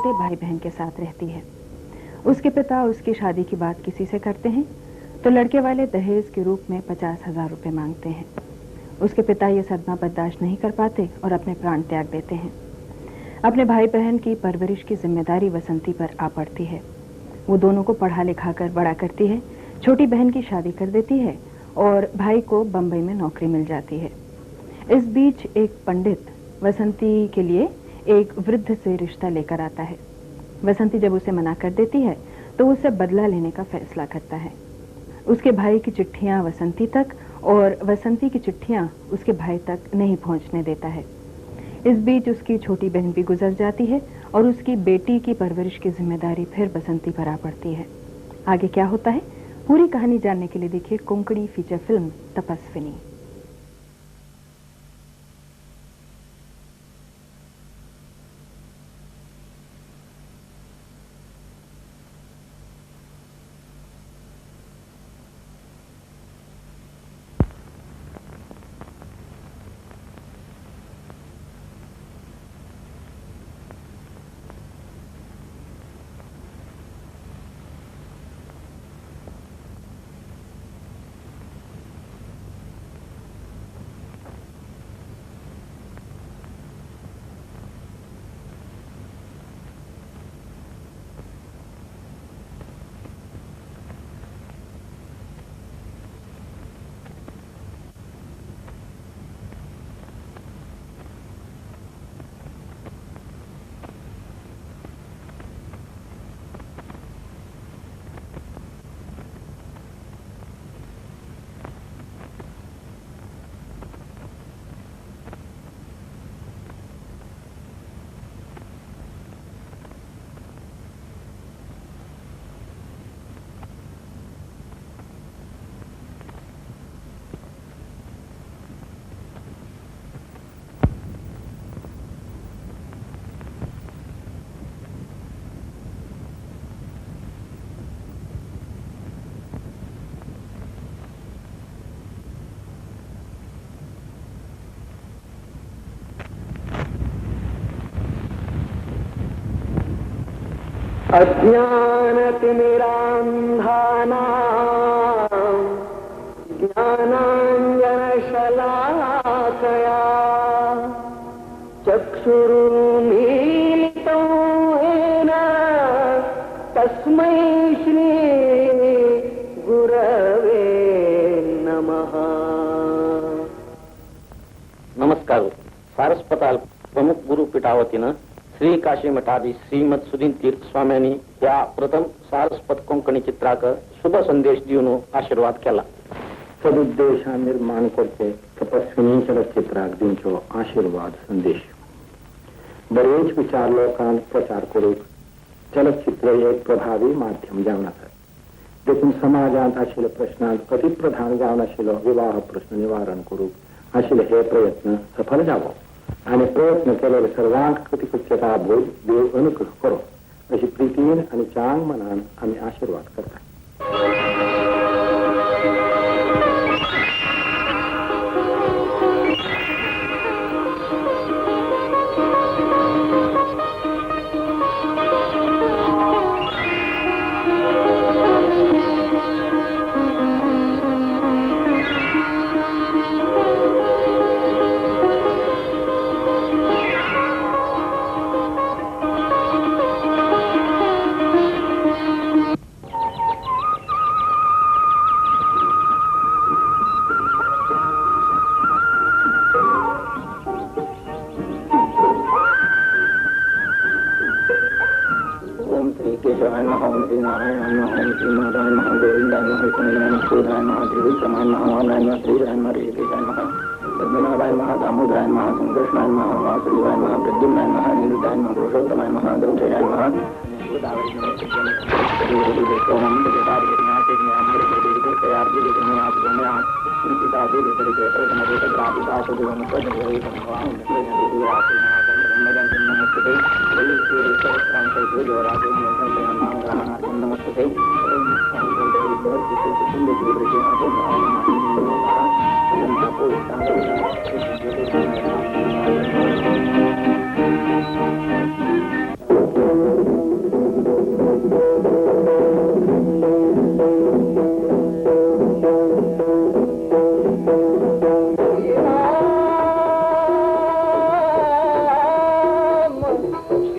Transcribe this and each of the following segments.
छोटे भाई बहन के साथ रहती है। उसके पिता उसकी शादी की बात किसी से करते हैं तो लड़के वाले दहेज के रूप में 50,000 रुपये मांगते हैं। उसके पिता ये सदमा बर्दाश्त नहीं कर पाते और अपने प्राण त्याग देते हैं। अपने भाई बहन की परवरिश की जिम्मेदारी वसंती पर आ पड़ती है। वो दोनों को पढ़ा लिखा कर बड़ा करती है, छोटी बहन की शादी कर देती है और भाई को बम्बई में नौकरी मिल जाती है। इस बीच एक पंडित वसंती के लिए एक वृद्ध से रिश्ता लेकर आता है। वसंती जब उसे मना कर देती है तो उससे बदला लेने का फैसला करता है। उसके भाई की चिट्ठियां वसंती तक और वसंती की चिट्ठियां उसके भाई तक नहीं पहुंचने देता है। इस बीच उसकी छोटी बहन भी गुजर जाती है और उसकी बेटी की परवरिश की जिम्मेदारी फिर बसंती पर आ पड़ती है। आगे क्या होता है, पूरी कहानी जानने के लिए देखिए कोंकणी फीचर फिल्म तपस्विनी। अज्ञानतिमिरान्धानां ज्ञानाञ्जनशलाकया चक्षुरुन्मीलितं येन तस्मै श्री गुरवे नमः। नमस्कार. सारस्वताल प्रमुख गुरु पीठावतीनं श्री काशी मठाधी श्रीमद सुधीन तीर्थ स्वाम्यांनी या प्रथम सारस्वत कोंकणी चित्राक शुभ संदेश दिवन आशीर्वाद केला. सदुद्देशा निर्माण करते तपस्विनी चलचित्राक दिवचो आशीर्वाद संदेश. बरेच विचार लोकांक प्रचार करूक चलचित्र एक प्रभावी माध्यम जावन आसा. देखून समाजांत आशिल्ल्या प्रश्नांक प्रतिप्रधान जावन आशिल्लो विवाह प्रश्न निवारण करूक आशिल्ले हे प्रयत्न सफल जावो आणि प्रयत्न केलेले सर्वांक कृतिकृत्यता भोग देव अनुग्रह करो अशी प्रितीन आणि चांग मनान आम्ही आशीर्वाद करता.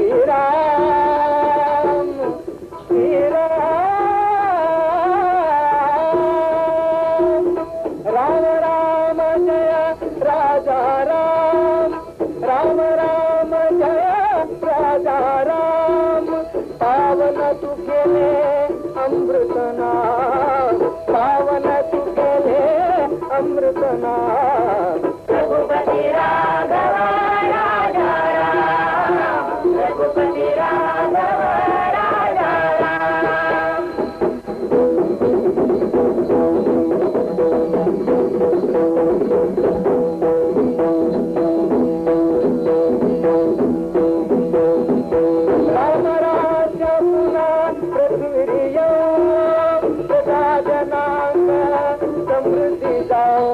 श्रीराम श्रीराम राम राम जय राजा राम राम राम जय राजा राम पावन तू केले अमृतनाम पावन तू केले अमृतनाम रघुपती राघव राजा राम रघुपती राघव राजा राम राम राज्य पुन्हा पृथ्वी प्रजा जनांग समृद्धी जाओ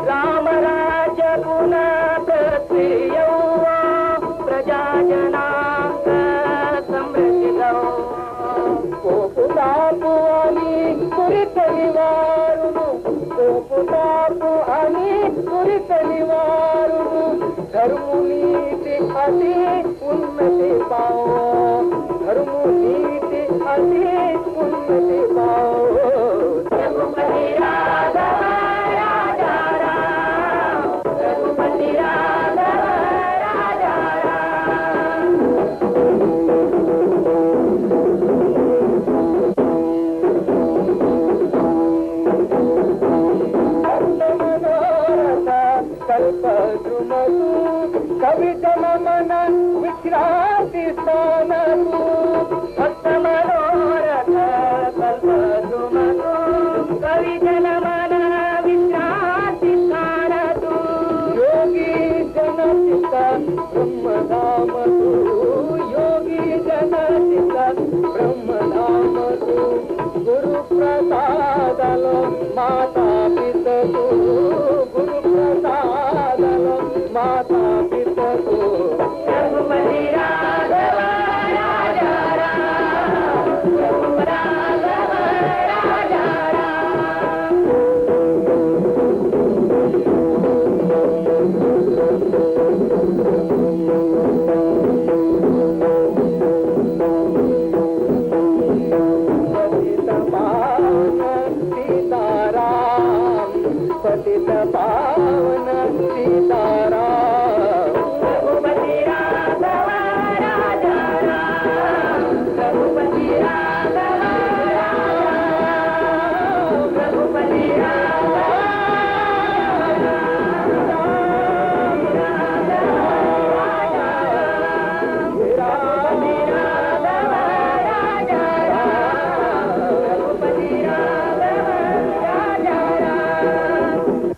राम राज्य पुन्हा पृथ्वी प्रजा जनांग समृद्धी जाओ कोपुतापु आणि कुरित निवारुनु कोपुतापु आणि कुरित निवारुनु धर्मनीति अति उन्नति पाओ धर्मनीति अति उन्नति पाओ रघुपति राघव राजा राम रघुपति राघव राजा राम मनोरथ कल्पद्रुमतु कवितम मन विश्रांति स्थानतु भक्त मनोरथ कल्पद्रुमतु कविजन मन विश्रांति स्थानतु योगी जनचित ब्रह्मधामतु योगी जनचित ब्रह्मधामतु गुरु प्रसादलो माता पितु गुरु प्रसादलो माता पितु रघुपति राघव राजा राम राघव राजा राम पतित पावन सीताराम पतित पावन सीताराम रघुपति राघव राजा राम रघुपति राघव राजा राम रघुपति राघव राम राजा राम रघुपति राघव राजा राम रघुपति राघव राजा राम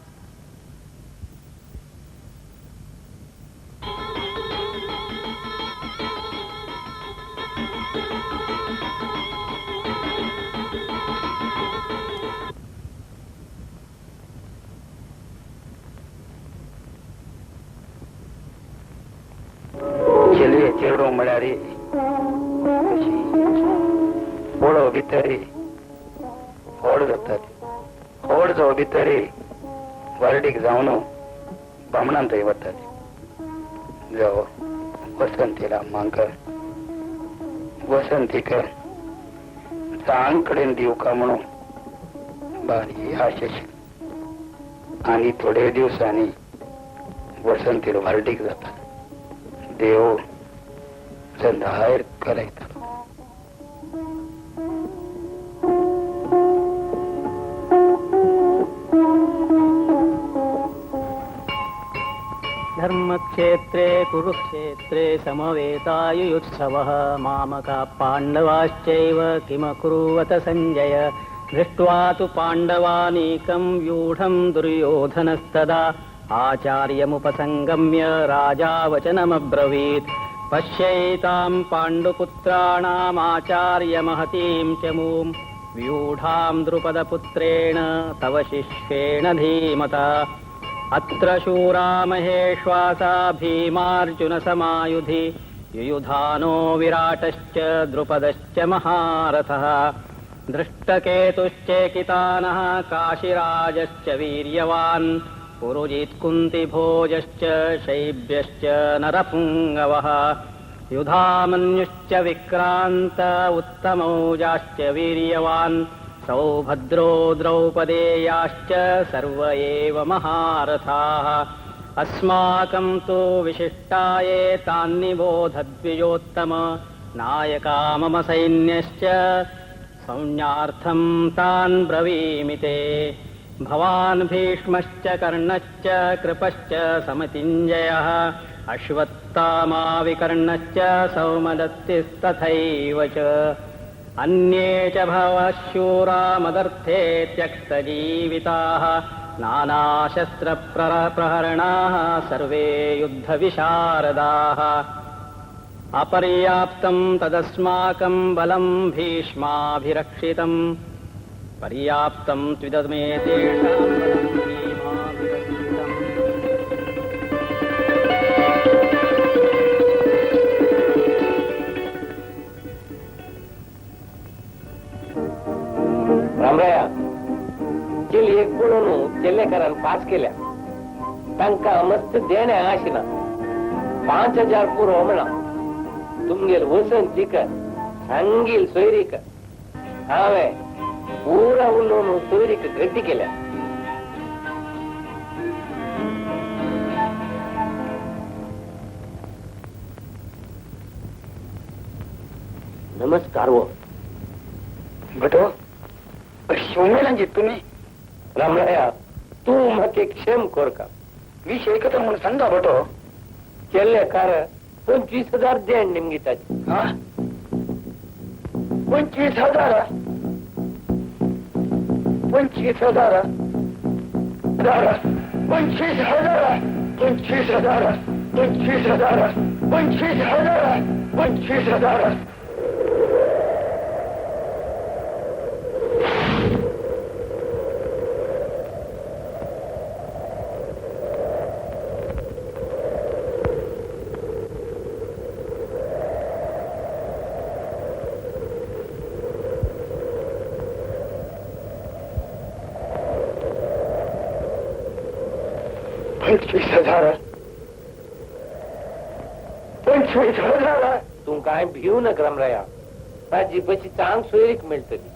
છેલ્લે ચેવડો મળ્યા રે ફોડો ભીતરી ફોડ જતા ફોડ જો ભીતરી વરડીક જાવનો બામણા થઈ વતા જાઓ વસંતીલા માંકર वसंती कर सांकडे देव कामणो बारी आशेष आणि थोडे दिवसांनी वसंतीला वारडीक जातात देव संधार करायचा धर्मक्षेत्रे कुरुक्षेत्रे समवेतायुत्सवः मामका पाण्डवाश्चैव किमकुर्वत सञ्जय दृष्ट्वा तु पाण्डवानीकं व्यूढं दुर्योधनस्तदा आचार्यमुपसङ्गम्य राजा वचनमब्रवीत् पश्यैतां पाण्डुपुत्राणामाचार्यमहतीं च मूं व्यूढां द्रुपदपुत्रेण तव शिष्येण धीमता अत्र शूरा महेश्वासा भीमार्जुनसमायुधि युयुधानो विराटश्च द्रुपदश्च महारथः दृष्टकेतुश्चेकितानः काशिराजश्च वीर्यवान् पुरुजित्कुन्तिभोजश्च शैब्यश्च नरपुङ्गवः युधामन्युश्च विक्रान्त उत्तमौजाश्च वीर्यवान् सौभद्रो द्रौपदेयाश्च सर्व एव महारथाः अस्माकं तु विशिष्टाये तान्निबोधद्विजोत्तम नायका मम सैन्यश्च संज्ञार्थं तान् ब्रवीमि ते भवान् भीष्मश्च कर्णश्च कृपश्च समतिञ्जयः अश्वत्थामा विकर्णश्च सौमदत्तिस्तथैव च अन्ये च भवः शूरा मदर्थे त्यक्तजीविताः नानाशस्त्रप्रहरणाः सर्वे युद्धविशारदाः अपर्याप्तं तदस्माकं बलं भीष्माभिरक्षितं पर्याप्तं त्विदमे तेषां बलं भीमाभिरक्षितम् रामराया केल एक पळून केल्लेकारान पास केल्या तांकां मस्त देण्या आशिना 5000 पुरो म्हणा तुमगेर वसंतीक सांगील सोयरीक हांवें पुरा उलोवन सोयरीक गड्डी केल्या नमस्कार वो भटो शिवमेलांची तुम्ही रामराया तू म्हाका क्षेम कर का विषय एकत्र म्हणून सांगा भटो केल्ले कार 25,000 देण निमगिताची हा 25,000 25,000 25,000 25,000 25,000 25,000 25,000 25,000 25,000 तू काय भिवू नका रामराया ताजी पशी चांग सोयरीक मेळटली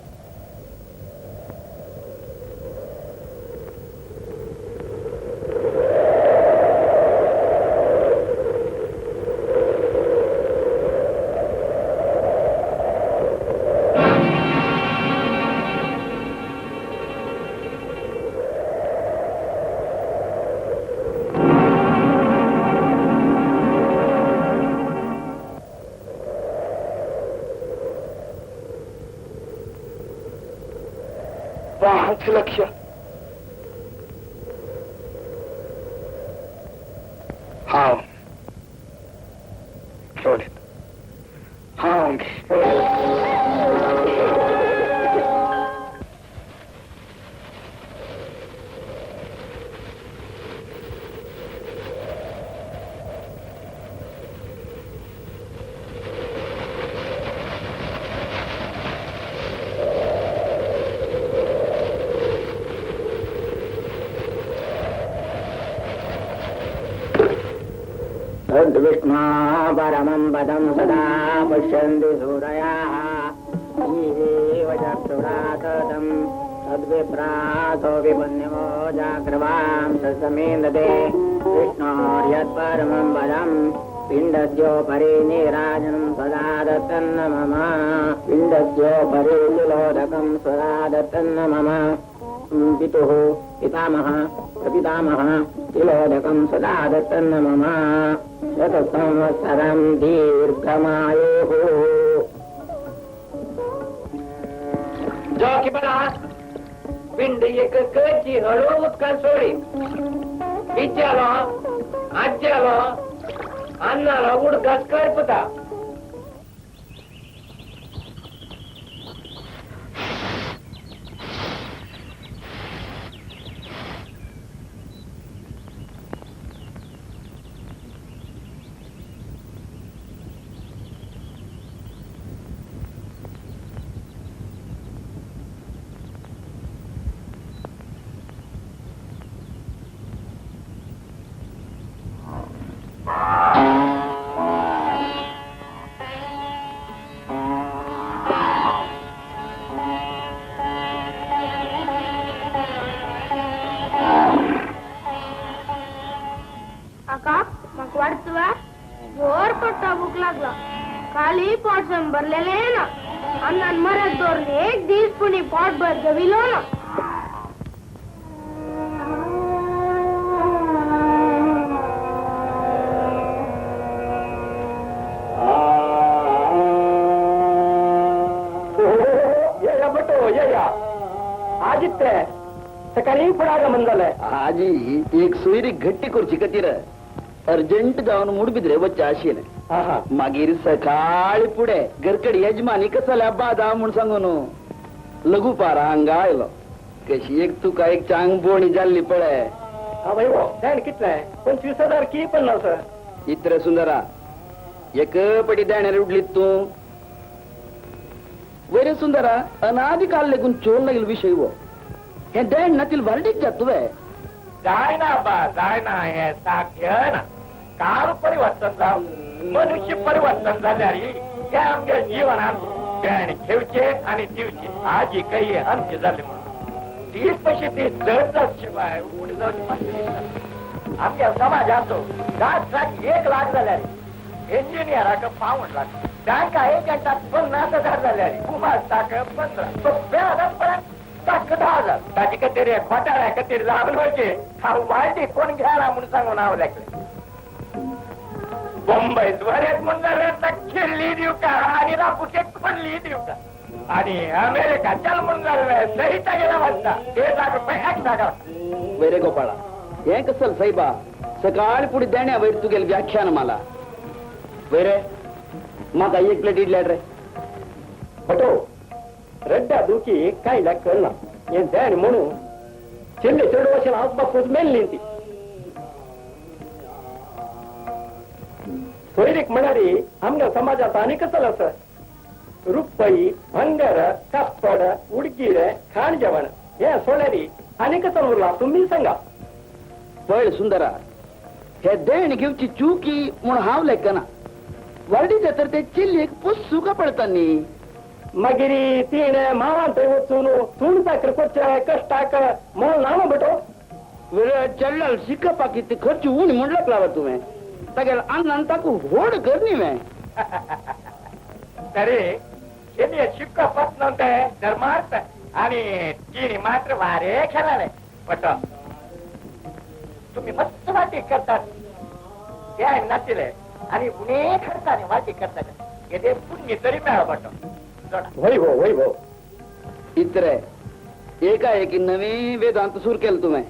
लक्ष हा ठेवलेत हा तद्विष्णा परमं पदं सदा पश्यन्ति सूरयाः जीवेव चक्षुराततं तद्विप्रासो विपुण्यमो जाग्रवां ससमेन्दते विष्णोर्यत्परमं पदं पिण्डस्योपरि नीराजनं सदा दत्तन्न मम पिण्डस्योपरि तिलोदकं सदा दत्तन्न मम पितुः पितामहः प्रपितामहः तिलोदकं सदा दत्तन्न मम शतसंवत्सरं दीर्घमायुः जो की बना पिंड एक कची हळू उदकान सोडी बिचालो आज्यालो अन्नालो उडकास करपता खाली पोट भरलेले आहे ना अन्न मरत दोरले एक दिवस कुणी पोट भर गविलो ना आदित्य सकाळी फुडागा म्हणलं आजी एक सोयरी घट्टी करची कतीर अर्जंट जाऊन मुडबिद्रे बच्चे आशिले मागीर सकाळी पुढे घरकडी यजमानी कसल्या बादा म्हूण सांगून लघु पारा हांगा आयलो कशी एक तुका एक चांग बोणी जाल्ली पळय ध्यान कितलं 25,000 की पण नव्हतं इत्र सुंदरा एक पटी देण्यार उडलीत तू वैरे सुंदरा अनादि काल लेगून चोर लागील विषय वो हे देण नातील वारडीक जात तुवे जाय ना बा जाय ना हे साख्य ना काल परिवर्तन जाव मनुष्य परिवर्तन झाल्यारी त्या आमच्या जीवनात देण ठेवचे आणि दिवचे आजी काही अंत्य झाले म्हणून 30 पैसे ते जड शिवाय पुढे जाऊन आमच्या समाजाचो 1 लाख झाल्यारी इंजिनियराक 5 लाख बँका एजंटात 50,000 झाल्यारी कुमारताक 15 व्याजापर्यंत 10,000 ताची कतेरी खोटाळ्या कतेरी लागल व्हायचे हा वाईट कोण घ्यायला म्हणून सांगून नाव लागले मुंबईत बरेच म्हणून खेळली देऊ का आणि रापुटे खोडली देऊ का आणि अमेरिका चल म्हणून सहिता गेला म्हणता 1 लाख रुपये ऍक्ट टाका वैरे गोपाळा हे कसल साहेबा सकाळी पुढे देण्या वैर तू गेल व्याख्यान मला वैरे माका 1 प्लेट इडल्या रे फोटो रड्डा दुखी कायला कळना हे देण म्हणून ಚೆಲ್ಲೆ 2 ವರ್ಷ ಆಸ್ಪಾಸ್ ಮೇಲೆ ನಿಂತಿ सोयरीक म्हणारी आमच्या समाजात अनेक चल असं रुपई भंगार कापड उडगीर खाण जेवण हे सोळ्यारी अनेक चल उरला तुम्ही सांगा पळ सुंदरा हे देण घेवची चुकी म्हूण हांव लेखना वाडीचे तर ते चिल्लीक पुस्सुका पडतानी मागिरी तीन मावांत वचून तूण साखर कोच्या कष्टाक म्हणून नाम बटो वेळ चढल शिकपाकी ते खर्च उणी म्हणलं लावा तुम्ही तगेल अन्न ताकू होड करनी में तरी शेनी शिक्का पत नव्हते धर्मार्थ आणि तिने मात्र वारे खेळाले बट तुम्ही मस्त वाटी करतात ते आहे नातीले आणि पुणे खर्चाने वाटी करतात हे ते पुण्य तरी मिळा बट वैभव इतर एकाएकी नवी वेदांत सुरू केलं तुम्ही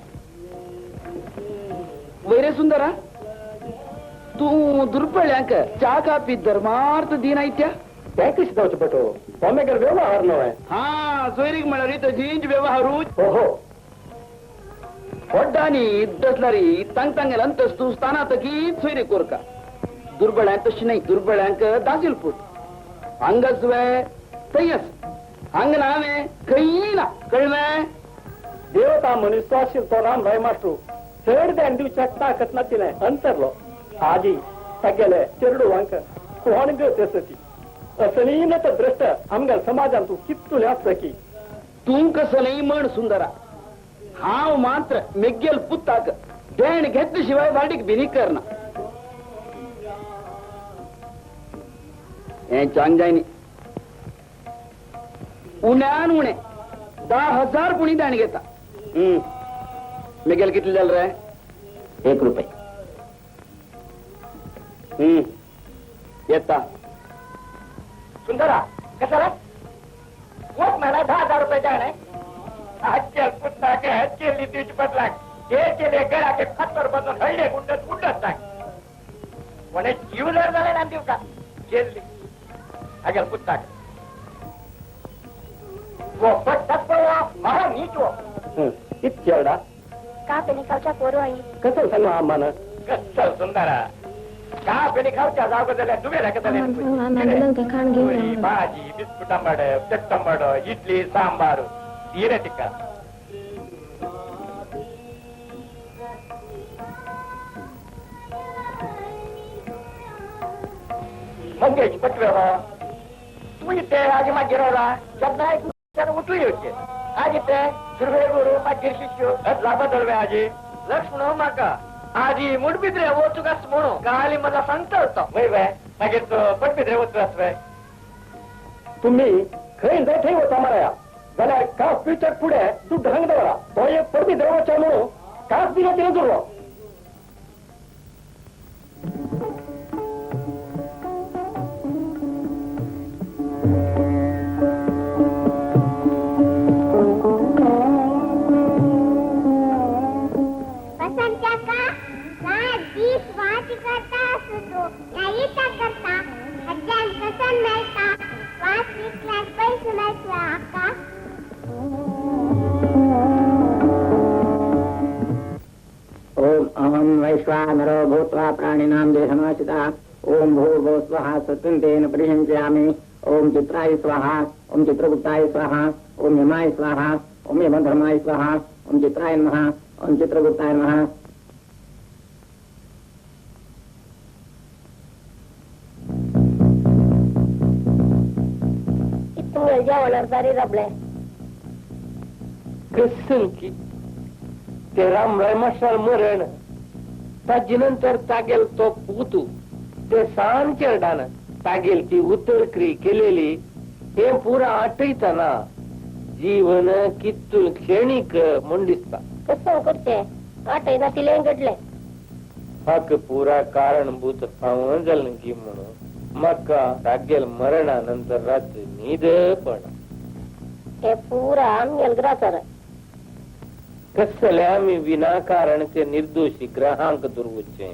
वैरे सुंदरा तू दुर्बळ्यांक चा कापी धर्मार्थ दिन ऐत्या त्या कशी जावचे पटो तोमेकर व्यवहार नव्हे हा सोयरीक म्हणाली तशीच व्यवहारू हो हो वड्डानी दसलारी तांग तांगेल अंतस्तू स्थानात की सोयरी कोरका दुर्बळ्यांक तशी नाही दुर्बळ्यांक दाजील पूत अंगस्वे तयस अंग नावे काही ना कळवे देवता मनुष्य असेल तो राम भाई मास्टू चढ द्यान दिवच्या ताकत नातीने अंतरलो आजी सगळे चेरडू वांक कोण गती असं न तर द्रष्ट आमच्या समाजात तू कितून असत की तू कसं नाही म्हण सुंदरा हाव मात्र मेग्गेल पुत्ताक देण घेतल्याशिवाय वाडीक भिनी करना हे चांग जायनी उण्यान उणे 10,000 पुणी देण घेता मेगेल कितले जाल रे 1 रुपये येता सुंदरा कशाला कोट मला 10,000 रुपये द्याने आजच्या पुत्ता के हच्चेली तुझ बदला हे केले गळा के खतर बदल हळले गुंडत गुंडत टाक म्हणे जीव जर झाले ना देऊ का जेलली अगल पुत्ता वो पट्टत पडवा महा नीच वो इतकेवडा का पेनिकावच्या पोरो आई कसं सांगू आम्हाला कसं सुंदरा का पेनिकावच्या जाग झाल्या तुम्ही भाजी बिस्कुट आंबाड चट्टंबाड इडली सांबार हिरे टिक्का मंगेश पटवेवा तू इथे आजी माझी राहिला शब्द उठली होते आज इथे सुरवे गुरु माझे शिष्य लाभा दळवे आजी लक्ष्मण माका आजी मुडबिद्रे वो तुकास म्हणू गाली मला सांगता होता वय मागीर पटपिद्रे वचूं आसले तुम्ही खंय जर थंय वता मरे जाल्यार कास पिवच्या फुडें तूं ढंग दवरा तो एक परती देवाच्या म्हणून कास बी तिने जोडलो ओम अहम वैश्वानरो भूत्वा प्राणिनां देहमाश्रिता ओम भूर्भुवः स्वः सत्यन्तेन परिहंस्यामि ओम चित्राय स्वाहा ओम चित्रगुप्ताय स्वाहा ओम यमाय स्वाहा ओम यमधर्माय स्वाहा ओम चित्राय नमः ओम चित्रगुप्ताय नमः जेवणार सारी रबले कसं की ते रामराय मास्टर मरण ताजे नंतर तागेल तो पुतू ते सान चेरडान तागेल ती उतरक्री केलेली हे पुरा आठयतना जीवन कितून क्षणिक म्हण दिसता कसं करते आठयना तिले घडले हाक पुरा कारणभूत पावन जालें की म्हणून म्हाका तागेल मरणा नंतर रात्री न्हीद पण हे पुरा आमगेल ग्रासर कसले आम्ही विनाकारण ते निर्दोषी ग्रहांक दुर्वचे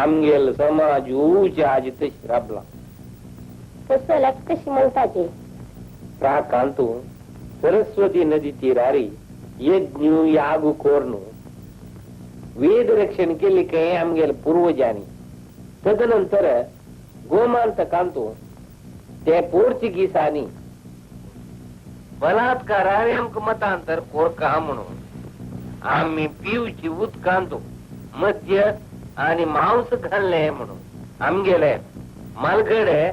आमगेल समाज उच आज तशी राबला कसल्या कशी म्हणताची प्राकांतू सरस्वती नदी तीरारी यज्ञ याग कोरनु वेद रक्षण केले काही आमगेल पूर्वजांनी तदनंतर गोमांतकांतू ते पोर्चुगीसांनी बलात्कारावे आमक मतांतर कोरका म्हणून आम्ही पिवची उदकांतू मद्य आणि मांस घालले म्हणून आमगेले मालगडे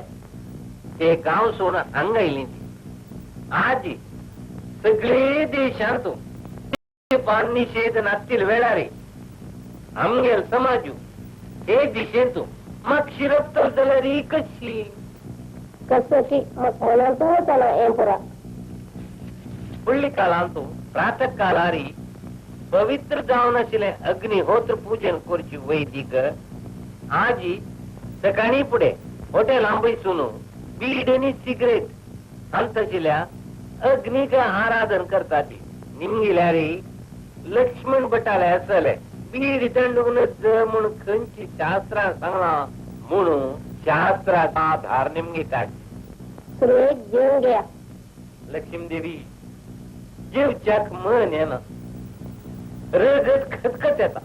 ते गाव सोडून हांगायली आजी सगळे देशांतू निषेध नासतील वेळारे आमगेल समाजू हे दिशेंतू मग शिरप तर जाल्यार कशी कसं की मग मनात होता ना हे पुरा फुडली काळांतू प्रातः कालारी पवित्र जावन आशिल्ले अग्निहोत्र पूजन करची वैदिक आजी सकाळी पुढे हॉटेलां बसून बीड आनी सिगरेट आमताशिल्ल्या अग्नीक आराधन करता ती निमगिल्यारी लक्ष्मण भटाले आसले बीड दंडून म्हूण खंयची शास्त्रां सांगला म्हणून शास्त्राचा आधार निमगितात सुरवेक जेवून घ्या लक्ष्मी देवी जेवच्याक मन येना रगत खतखत येता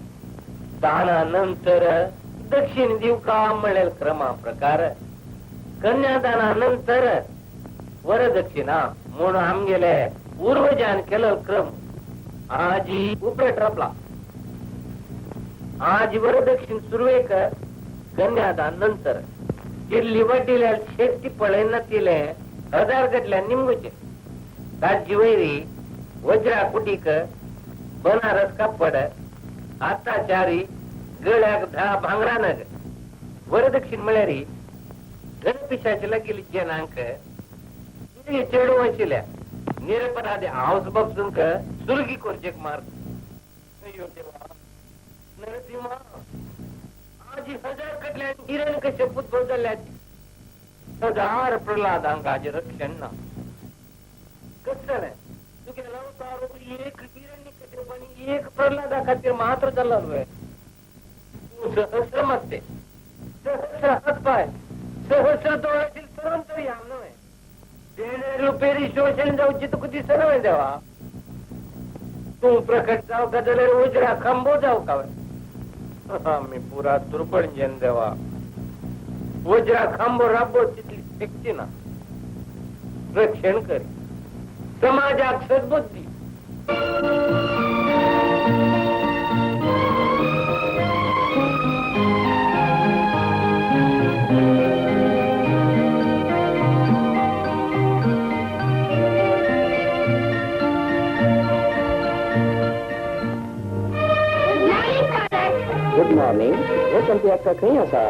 दाना नंतर दक्षिण दिवका म्हणेल क्रमा प्रकार कन्यादाना नंतर वरदक्षिणा म्हणून आमगेले पूर्वजान केलो क्रम आजी उपरेट रपला आज वरदक्षिण सुरवेक कन्यादान नंतर दिल्ली वडिल्या शेती पळयना तिले हजार गटल्या निमगुचे ताजी वैरी वज्रा कुटीक बनारस कापड आताचारी गळ्याक 10 भांगरा नग वरदक्षिण म्हळ्यारी गणपिशाची लागेली जनांक चेडू आशिल्ल्या निरपराधे हाऊस बक्षूंक सुरगी करचेक मार्ग नरसिंहा आजी 1000 कटल्या हिरण कशे पुत्र जाल्यात 1000 प्रल्हादांक आज रक्षण ना कसले तुगे अवतार एक हिरण्य कशे पण एक प्रल्हादा खातीर मात्र जाल्लो तू सहस्र मस्ते सहस्र हातपाय सहस्र दोळातील तरुण तरी हांव न्हय देणे रुपेरी शोषण जावची तुका दिसना न्हय देवा तू प्रकट जाव का जाल्यार उजरा खांबो जाव का आमी पुरा दुर्बळजेन देवा वज्रा खांबो राबो तितली शक्ती ना रक्षण कर समाजाक सद्बुद्धी गुड मॉर्निंग हे कंपनी आता खंय आसा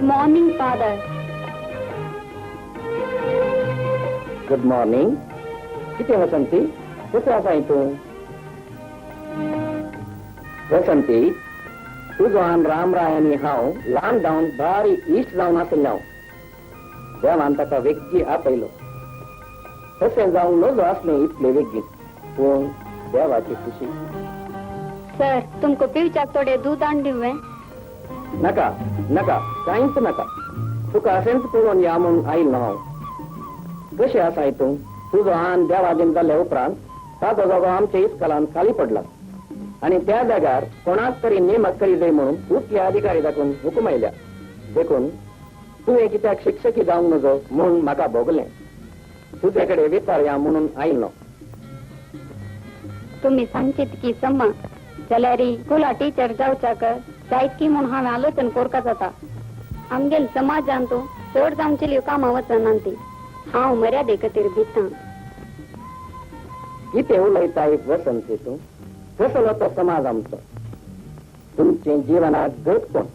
मॉर्निंग फादर. Good morning. किती वसंती, कुठे असाय तू? वसंती, तुझो आन रामराय आणि हांव ल्हान जावन भारी इश्ट जावन आसलो. देवान ताका वेगची आपयलो. तशें जावंक नजो आसलें इतले वेगीन, पूण देवाची खुशी. सर, तुमको पिवच्याक थोडे दूध हाडून दिवं? नका नका, कांयच नका. तुका असेंच पळोवन या म्हूण आयिल्लो हांव. कशें आसाय तूं? तुजो आन देवादीन जाल्या उपरांत ताजो जागो आमच्या इस्कॉलांत खाली पडला आणि त्या जाग्यार कोणाक तरी नेमक करी जाय म्हणून उच्च अधिकारी दाखवून हुकूम आयल्या. देखून तुवें कित्याक शिक्षकी जावंक नजो म्हूण म्हाका भोगलें. तुजे कडेन विचारया म्हणून आयिल्लो. तुम्ही सांगशीत की सम्मा जाल्यार स्कुला टीचर जावच्याक जायत की म्हूण हांवें आलोचन कोरका जाता. आमगेल समाजान तूं चड जावचेल्यो कामां वचना ती. हांव मर्यादे खातीर भितां. कितें उलयताय वसंती तूं? कसलो तो समाज आमचो? तुमचे जिवनाक घट कोण?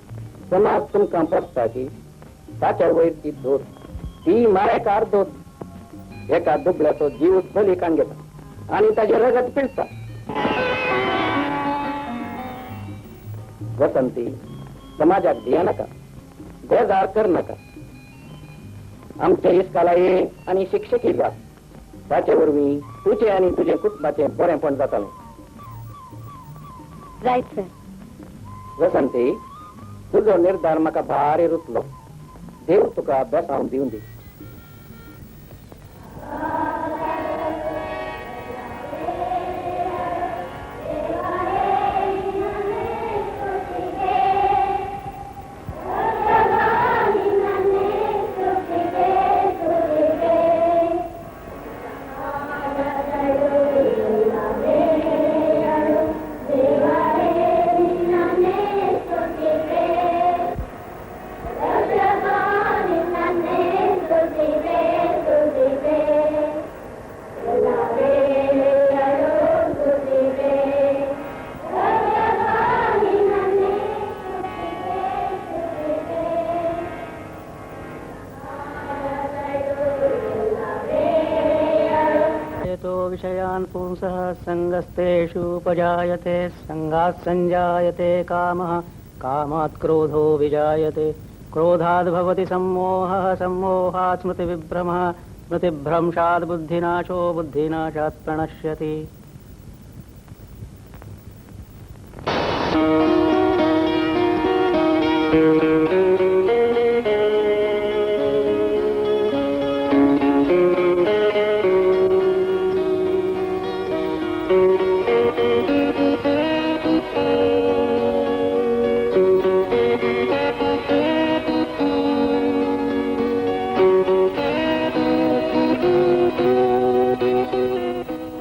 समाज तुमकां पोसता की ताच्या वयर ती दोत, ती मारेकार दोत. एका दुबळ्याचो जीव बलिकान घेता आणि ताचे रगत पिळटा. वसंती, समाजाक भिया नाका, बेजार कर नाका. आमच्या इस्काला ये आणि शिक्षकी जा. ताचे वरवीं तुझे आणि तुझे कुटुंबाचे बरेपण जातालें. Right sir. वसंती, तुझो निर्धार म्हाका भारी रुचलो. देव तुका बेसांव दिवन दी. विषयान् पुंसः संगस्तेषु उपजायते, संगात् संजायते कामः, कामात् क्रोधो विजायते, क्रोधाद् भवति सम्मोहः, सम्मोहात् स्मृतिविभ्रमः, स्मृतिभ्रंशात् बुद्धिनाशो, बुद्धिनाशात् प्रणश्यति.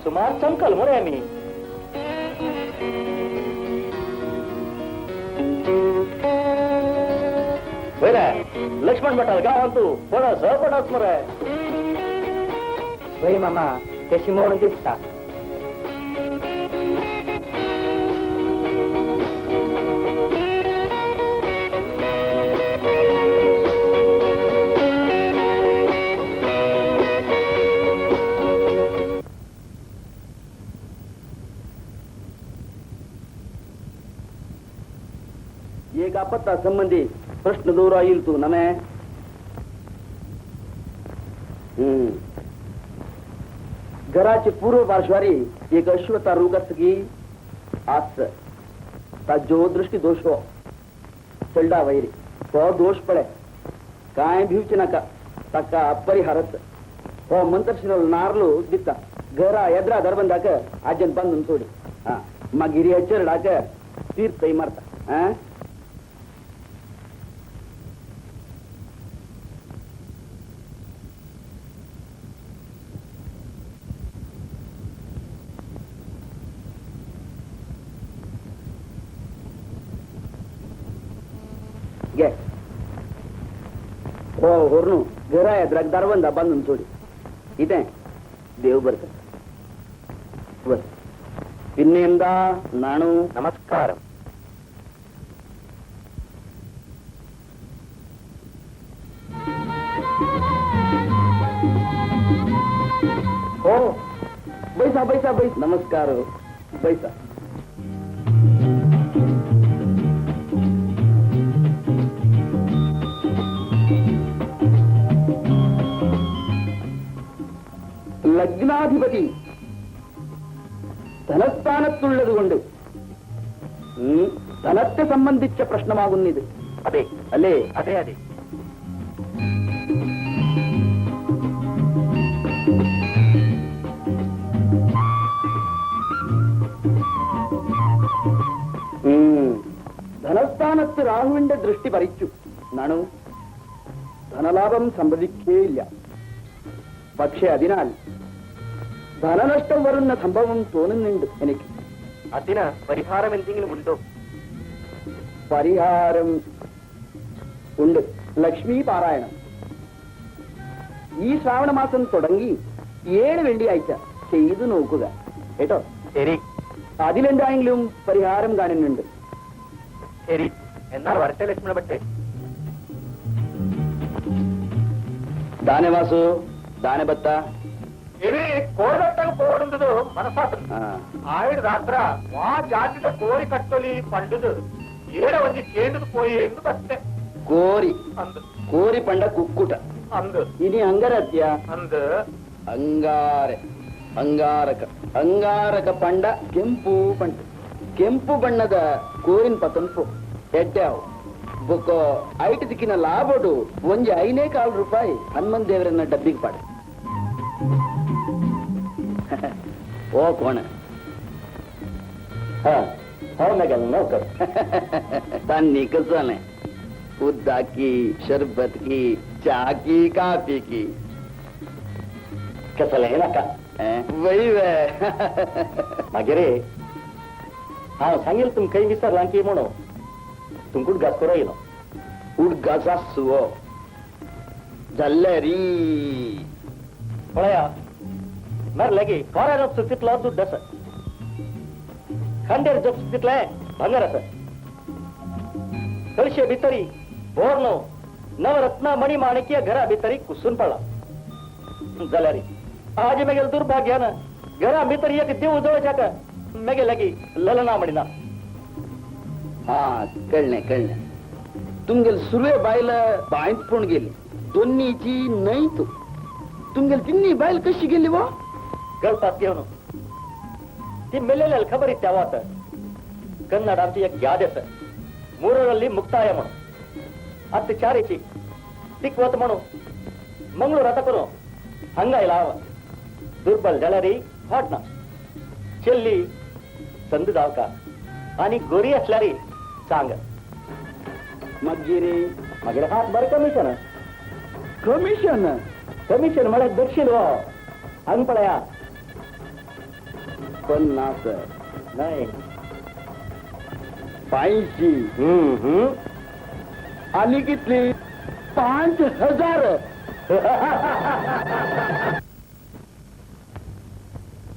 सुमार संकल मरे आम्ही. बरं, लक्ष्मण भटाल गाव तू कोणा सहपटाच मरे. वय मामा, कशी म्हणून दिसता. एक आपत्ता संबंधी प्रश्न दोरा येईल तू नमे. घराची पूर्व पार्श्वारी एक अश्वता रोग असगी आस ताजो दृष्टी दोष हो चलडा वैरी तो दोष पडे काय भिवचे नाका ताका परिहारच हो मंत्रशिरल नारलो दिता घरा एद्रा दरबंदाक आजन बांधून सोडी मागीर या चरडाक तीर्थ मारता. हो होर्नु घरा एद्राक दारबंदा बांधून सोडी इथे देव बरक बस पिन्नेंदा नाणू नमस्कार. हो बैसा बैसा बैस नमस्कार हो बैसा ലഗ്നാധിപതി ധനസ്ഥാനത്തുള്ളതുകൊണ്ട് ധനത്തെ സംബന്ധിച്ച പ്രശ്നമാകുന്നിത് അതെ അല്ലേ? അതെ അതെ. ധനസ്ഥാനത്ത് രാഹുവിന്റെ ദൃഷ്ടി പറിച്ചു നാണു ധനലാഭം സംഭവിക്കുകയില്ല. പക്ഷെ അതിനാൽ ധനനഷ്ടം വരുന്ന സംഭവം തോന്നുന്നുണ്ട് എനിക്ക്. അതിന് പരിഹാരം എന്തെങ്കിലും ഉണ്ടോ? പരിഹാരം ഉണ്ട്. ലക്ഷ്മി പാരായണം ഈ ശ്രാവണ മാസം തുടങ്ങി 7 വെള്ളിയാഴ്ച ചെയ്തു നോക്കുക കേട്ടോ. ശരി അതിലെന്തായെങ്കിലും പരിഹാരം കാണുന്നുണ്ട്. ശരി, എന്നാൽ വരട്ടെ ലക്ഷ്മണ ഭട്ടെ. ദാനവാസു ദാനബത്ത ఇది కోరటకు పోడుండదు మనసాసం ఆవిడ రాత్ర మా జాతిట కోరి కట్టొలి పండుదు ఏడ వచ్చి కేందుకు పోయి ఎందుకు అస్తే కోరి అందు కోరి పంಡ కుక్కుట అందు ఇది అంగరత్య అందు ಅಂಗಾರೆ ಅಂಗಾರಕ ಅಂಗಾರಕ ಪಂಡ ಕೆಂಪು ಪಂಡ ಕೆಂಪು ಬಣ್ಣದ ಕೋರಿನ ಪತಂಪು ಎಡ್ಡಾವು ಬೊಕ್ಕ ಐಟ್ ದಿಕ್ಕಿನ ಲಾಭಡು ಒಂಜಿ 5 ರೂಪಾಯಿ ಹನುಮನ್ ದೇವರನ್ನ ಡಬ್ಬಿಗೆ ಪಾಡ ओ कौन है? हाँ मैं नौकर तानी कसन है उद्दा की शरबत की चाह की काफी की कसल है ना का वही वे मागे हाँ सांगेल तुम काही विसरला की म्हणो तुम कुठ घास करो येलो उठ घासा सुवो जल्लेरी पळया मर लगी कोरा जब सुतितला दूध दस खंडेर जब सुतितला भंगार अस कळशे भितरी बोरनो नवरत्न मणी माणिक्य घरा भितरी कुसून पडला झाल्या रे आज मेगेल दुर्भाग्यानं घरा भितरी एक देव जवळच्या का मेगे लगी ललना म्हणीना हा कळणे तुमगेल सुरवे बायला बायंत पण गेली दोन्हीची नाही तू तुमगेल तिन्ही बायल कशी गेली वा गळतात घेऊन ती मेलेल्या खबर इत्या वात कन्नड आमची एक याद अस ಮೂರರಲ್ಲಿ ಮುಕ್ತಾಯ ಮಾಡು ಅತ್ತು ಚಾರಿಚಿ ತಿಕ್ವತ್ ಮಾಡು ಮಂಗಳೂರು ರಥಕರು ಹಂಗಾಯಿಲ್ಲ दुर्बल जळरी फाटना ಚೆಲ್ಲಿ संद जावका आणि गोरी असल्यारी सांग मगिरी मागीर हात बर कमिशन म्हळ्यार दक्षिण वो हांग पळया 50 नाही 500 आणि कितली 5000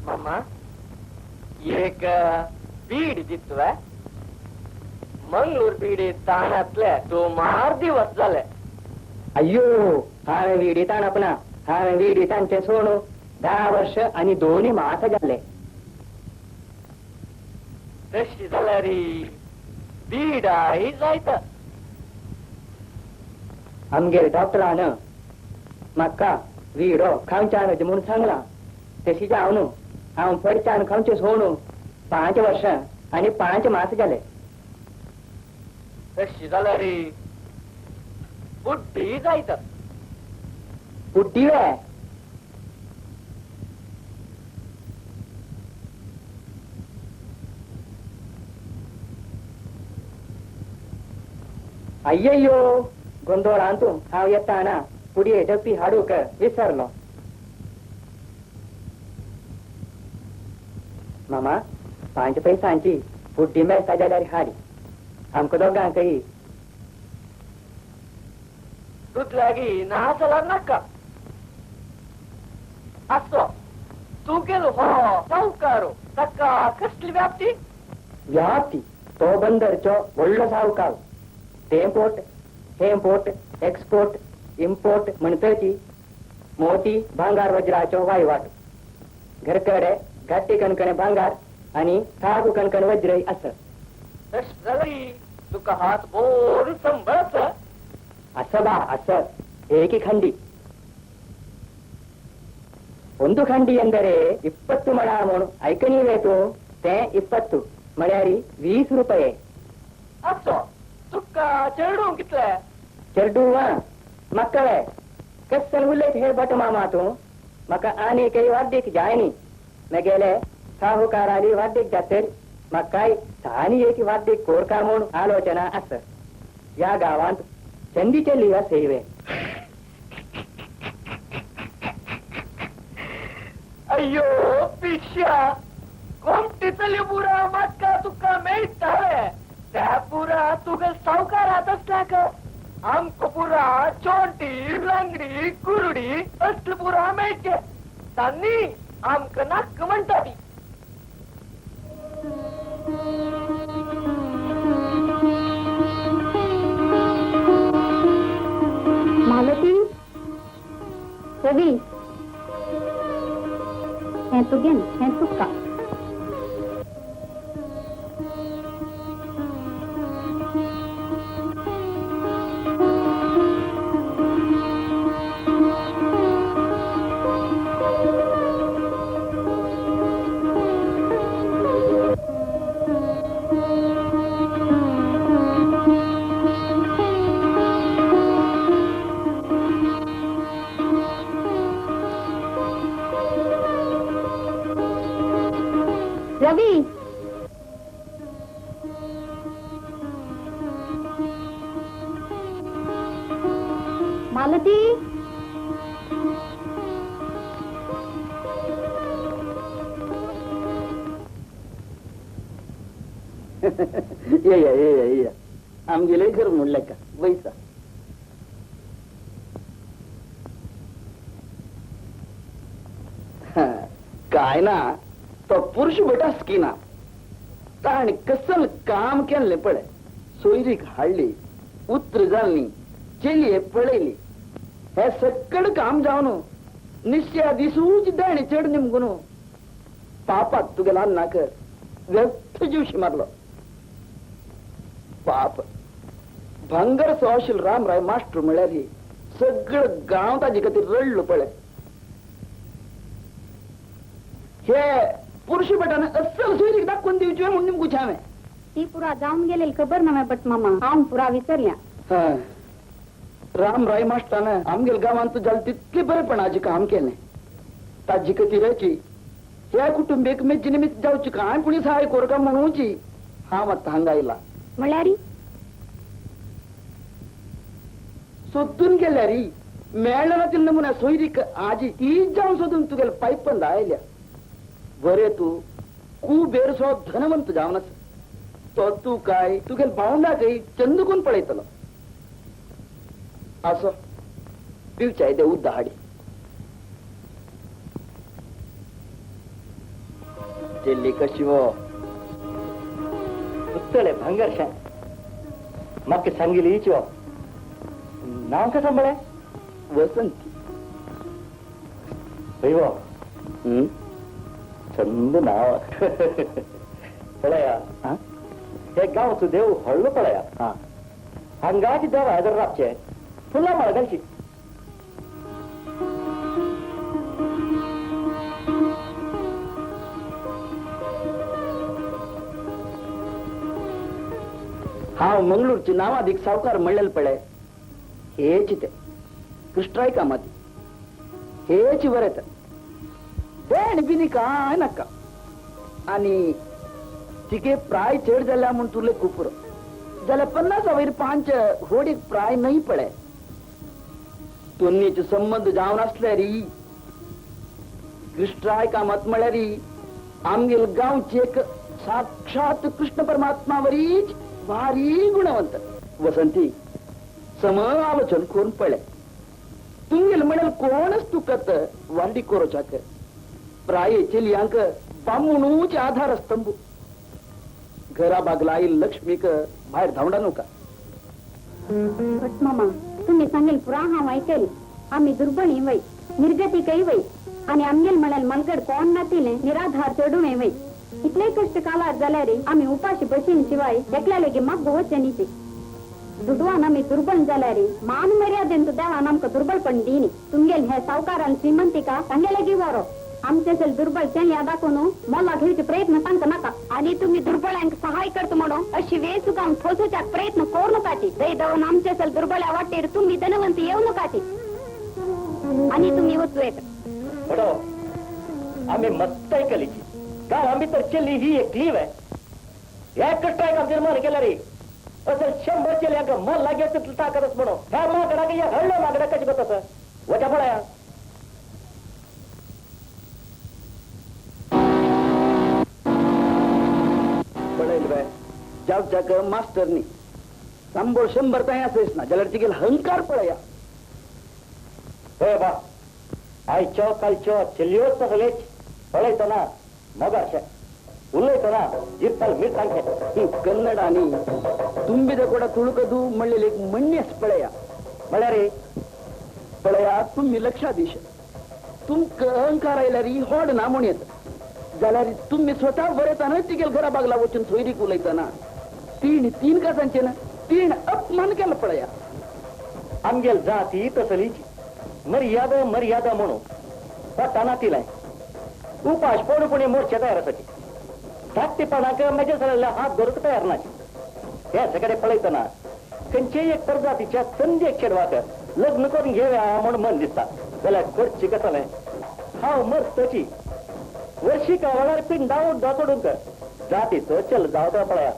मामा एक बीड जितव मंगळूर बीडी ताणातले तो मार दिवस झाले अय्यो हांवें विडी ताणपना हांवें विडी तांचे सोडून 10 वर्ष आणि 2 मास जाले तशी जाल्यारी बीडाय जायता आमगेर डॉक्टरान म्हाका विडो खावच्यान म्हूण सांगला तशी जाव न्हू हांव फडच्यान खावचे सोडून 5 वर्ष आणि 5 मास जाले तशी जाल्यारी बुड्डी जायता बुड्डी वे अय्यಯ್ಯೋ गोंधळ आणतो हांव येताना पुढे डब्बी हाडूक विसरलो मामा 5 पैसांची बुड्डी मेळटा जाल्यार हाडी आमकां दोगांकय तुतल्यागी नाचला नाका असो तू गेलो हो सावकारो ताका कसली व्याप्ती व्याप्ती तो बंदरचो व्हडलो सावकार टेम्पोर्ट हेम्पोर्ट एक्सपोर्ट इम्पोर्ट म्हणटची मोठी भांगार वज्राचो वायवाट घरकडे घाटी कणकणे भांगार आणि थागू कणकण वज्र असं तुका हात बोर संभळत असं बा असं ಏಕಿ ಖಂಡಿ ಒಂದು ಖಂಡಿ ಎಂದರೆ 20 ಮಣ ಮೋಣು ಐಕ ನೀವೇತು ते 20 मळ्यारी 20 रुपये असो तुका चेडू कितले चेडू मक्कळे कसल उलयत हे बट मामा तू म्हाका आनी काही वाद्यक जाय नी मैं गेले साहुकाराली वाद्यक जातल म्हाकाय तानी एक वाद्यक कोरका म्हूण आलोचना आस या गावांत चंदीचे लिवा सेवे अय्यो पिश्या कोमटीतली बुरा मातका तुका मेळटाले त्या पुरा तुका सावकारात असला का आमक पुरा चोंटी लंगडी कुरडी असले पुरा मेळचे तांनी आमक नाक म्हणटाली मालती रवी हे तुगेन हे तुका रवी मालती ये आमगेले घर म्हणलं का बैसा काय ना तो पुरुष बेटा स्किना ताण कसल काम केले पडे सोयरीक हाडली उत्र जालनी चेली पळयली हे सकड काम जावन निश्चया दिसूच दाणे चढ निमगून पापात तुगेला नाकर व्यर्थ जीवशी मारलो पाप भांगर सोशील रामराय मास्टर म्हळ्यार ही सगळं गाव ताजे खातीर रडलो पळय हे पुरुष बेटाने अस्सल सोयरीक दाखवून दिवची म्हणून निमगूच हांवें ती पुरा जाऊन गेलेली खबर ना मैं बट मामा हांव पुरा विसरल्या रामराय मास्टरान आमगेल गावांत जाल तितले बरेपणाचे काम केलें ताजे खातीराची ह्या कुटुंबीक मेची निमित्त जावची कांय कुणी सहाय कोरका म्हणूची हांव आतां हांगा आयला म्हळ्यारी सोदून गेल्या री मेळ्ळा ना तिला नमुन्या सोयरीक आजी तीच जावन सोदून तुगेल पायपंद आयल्या बरे तू कुबेरसो धनवंत जावनच तो तू काय तुगेल भावंडाकय चंदुकून पळयतलो असो पिवचाय दे उद्दा हाडी चेल्ली कशी वो उत्तळे भांगरशा म्हाका सांगिली इचो नाव कसं म्हळे वसंती अय्यो चंद नाव पळया हे गावचो देव हळलो पळया हांगाची देव हजर रावचे फुला मळगांची हांव मंगळूरची नावादीक सावकार म्हणलेले पळय हेच ते कृष्णाय कामाती हेच बरेत देण बिनी काय नाका आणि तिके प्राय चड जाल्या म्हूण तुले कुपुर जाल्यार 50 वयर 5 होडीक प्राय नाही पळय दोनीचे संबंध जावन आसले री कृष्णाय कामात म्हळ्यार आमगेल गांवची एक साक्षात कृष्ण परमात्मा वरीच भारी गुणवंत वसंती सम आलोचन करून पळय तुमगेल म्हणाल कोणच तुकत वांडी कोरोचाक प्रायेचे लियांक बामणूच आधार स्तंभ घरा बागला आई लक्ष्मीक बाहेर धावडा नका बट मामा तुम्ही सांगेल पुरा हांव ऐकेल आम्ही दुर्बणी वय निर्गती काही वय आणि आमगेल म्हणाल मनगड कोण नातीले निराधार चढून वय इतले कष्ट कालात जाल्यार आम्ही उपाशी बशीन शिवाय एकल्याले गे मग गोवचे नीचे दुडवान आम्ही दुर्बल जाल्यार मान मर्यादेन देवा आमक दुर्बल पण दिनी तुमगेल हे सावकारान श्रीमंतिका सांगेले गी वारो आमचे दुर्बल या दाखवून मला घेऊचे प्रयत्न सांगता नका आणि तुम्ही दुर्बळांक सहाय करतो म्हणून अशी वेळ चुकावून ठोसूच्या प्रयत्न करू नकाची दही दवून आमचे दुर्बळ्या वाटेर तुम्ही धनवंत येऊ नकाची आणि तुम्ही होतो येत बडो आम्ही मस्त ऐकलीची का आम्ही तर चली ही एक लीव आहे या कष्ट आहे का निर्माण केला रे असं 100 चेल्या का मन लागायचं ताकदच म्हणून ह्या मागडा का या घडलं मागडा कशी बघत वजा पडाया पडेल बाय जाऊच्या क मास्टरनी 100 ताई असेस ना ज्याला तिघेल हंकार पडया होय बा आयच्या कालच्या चलियोच तसलेच पळायचं ना मग अशा उलयतो ना जिरताल मीठ सांगते कन्नड आणि तुम्ही कोडा तुळकदू म्हणलेले एक म्हणणेच पळया म्हणा रे पळया तुम्ही लक्षात दिश तुमक अहंकार आयला री होड ना म्हणून येत जाल्यार तुम्ही स्वतः बरेताना तिघेल घरा बागला वचून सोयरीक उलयतना तीन कासांचे ना 3 अपमान केला पळया आमगेल जाती तसलीची मर्यादा म्हणून पटाना तिलाय उपास पडून मोर्चा तयारासाठी धाकटेपणाक माझ्या सगळ्याला हात धरत तयार नाही या सगळे पळायचं ना त्यांचे एक तर जातीच्या संधी खेळवाक लग्न करून घेऊया म्हणून मन दिसतात त्याला खर्ची कसं नाही हाव मस्तची वर्षी का वडार पिंडावून दाचडून कर जातीचं चल जाऊ त्या पळया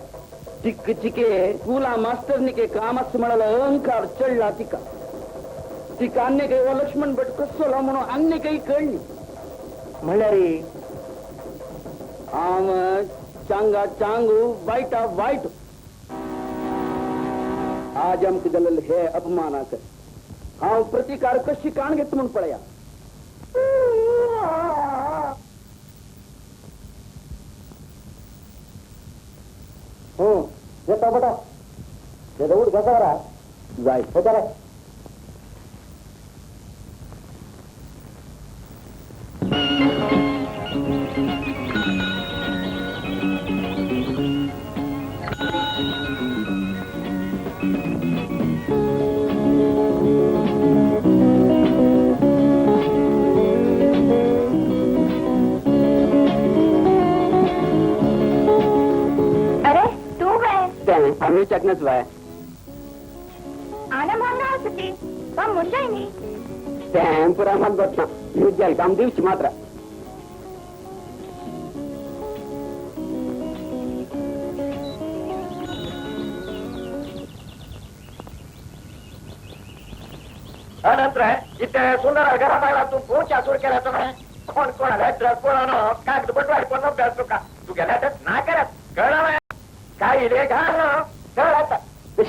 चिक चिके तुला मास्टरनी के कामाच म्हणाला अहंकार चढला तिका अन्य काही व लक्ष्मण भट कसोला म्हणून अन्य काही कळली म्हणल्या रे आम चांगा चांगू वाईटा वाईट आज आमक दलल हे अपमानाक हांव प्रतिकार कशी काण घेत म्हणून पळया येतो बटा येतो उठ घसा जाय होता रे आम्ही चकनच वाय आना मारना असती पण मुशाय नी पुरा मग गोतना युद्धाल काम दिवची मात्र नंतर इथे सुंदर घरात आला तू पोचा सुरू केला तो कोण कोणाला ड्रेस कोणाला कागद बटवाडी पण अभ्यास का तू गेला तर ना करत कळलं काही रे घाल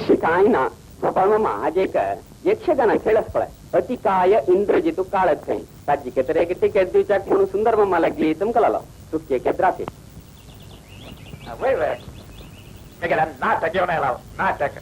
शिकाय ना गोपाळ मामा आज एक यक्षगाना खेळच पळाय अतिकाय इंद्रजितू काळच काही ताजी केतर एक टिकेट दिवचाक म्हणून सुंदर मामा लागली तुमकला तू केकेत राहते वय वय गेला नाटक घेऊन आला नाटक